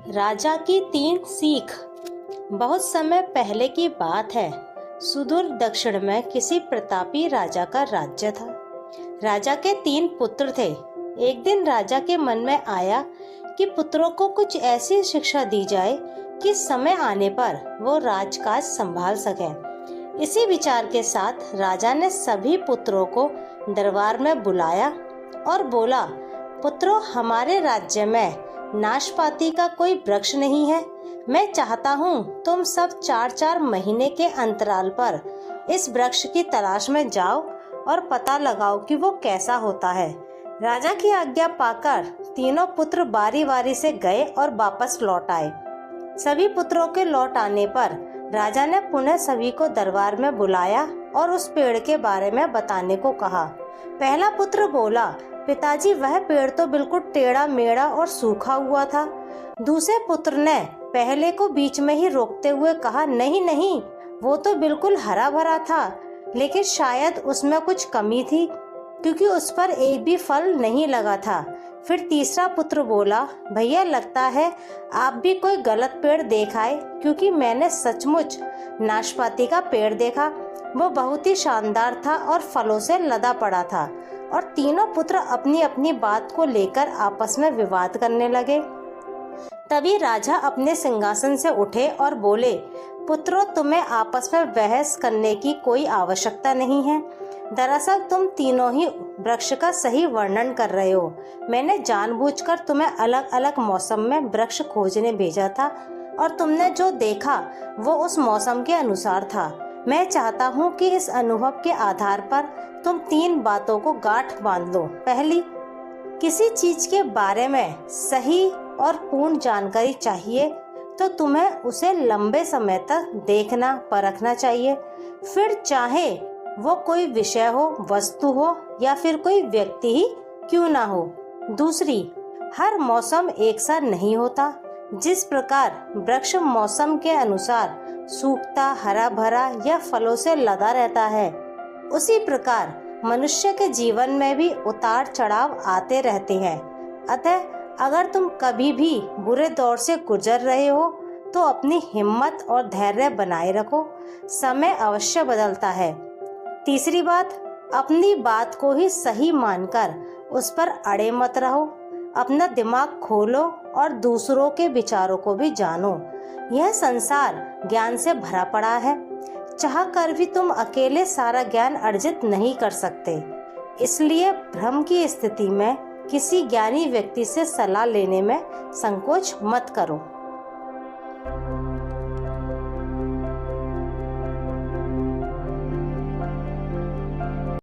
राजा की 3 सीख। बहुत समय पहले की बात है। सुदूर दक्षिण में किसी प्रतापी राजा का राज्य था। राजा के 3 पुत्र थे। एक दिन राजा के मन में आया कि पुत्रों को कुछ ऐसी शिक्षा दी जाए कि समय आने पर वो राजकाज संभाल सकें। इसी विचार के साथ राजा ने सभी पुत्रों को दरबार में बुलाया और बोला, पुत्रों, हमारे राज्य में नाशपाती का कोई वृक्ष नहीं है। मैं चाहता हूँ तुम सब 4-4 महीने के अंतराल पर इस वृक्ष की तलाश में जाओ और पता लगाओ कि वो कैसा होता है। राजा की आज्ञा पाकर तीनों पुत्र बारी बारी से गए और वापस लौट आए। सभी पुत्रों के लौट आने पर राजा ने पुनः सभी को दरबार में बुलाया और उस पेड़ के बारे में बताने को कहा। पहला पुत्र बोला, पिताजी, वह पेड़ तो बिल्कुल टेढ़ा मेढ़ा और सूखा हुआ था। दूसरे पुत्र ने पहले को बीच में ही रोकते हुए कहा, नहीं नहीं, वो तो बिल्कुल हरा भरा था, लेकिन शायद उसमें कुछ कमी थी क्योंकि उस पर एक भी फल नहीं लगा था। फिर तीसरा पुत्र बोला, भैया, लगता है आप भी कोई गलत पेड़ देख आए, क्योंकि मैंने सचमुच नाशपाती का पेड़ देखा। वो बहुत ही शानदार था और फलों से लदा पड़ा था। और तीनों पुत्र अपनी अपनी बात को लेकर आपस में विवाद करने लगे। तभी राजा अपने सिंहासन से उठे और बोले, पुत्रों, तुम्हें आपस में बहस करने की कोई आवश्यकता नहीं है। दरअसल तुम तीनों ही वृक्ष का सही वर्णन कर रहे हो। मैंने जानबूझकर तुम्हें अलग अलग मौसम में वृक्ष खोजने भेजा था और तुमने जो देखा वो उस मौसम के अनुसार था। मैं चाहता हूँ कि इस अनुभव के आधार पर तुम 3 बातों को गांठ बांध लो। पहली, किसी चीज के बारे में सही और पूर्ण जानकारी चाहिए तो तुम्हें उसे लंबे समय तक देखना परखना चाहिए। फिर चाहे वो कोई विषय हो, वस्तु हो या फिर कोई व्यक्ति ही क्यों ना हो। दूसरी, हर मौसम एक सा नहीं होता। जिस प्रकार वृक्ष मौसम के अनुसार सूखता, हरा भरा या फलों से लदा रहता है, उसी प्रकार मनुष्य के जीवन में भी उतार चढ़ाव आते रहते हैं। अतः अगर तुम कभी भी बुरे दौर से गुजर रहे हो तो अपनी हिम्मत और धैर्य बनाए रखो। समय अवश्य बदलता है। तीसरी बात, अपनी बात को ही सही मानकर उस पर अड़े मत रहो। अपना दिमाग खोलो और दूसरों के विचारों को भी जानो। यह संसार ज्ञान से भरा पड़ा है। चाह कर भी तुम अकेले सारा ज्ञान अर्जित नहीं कर सकते। इसलिए भ्रम की स्थिति में किसी ज्ञानी व्यक्ति से सलाह लेने में संकोच मत करो।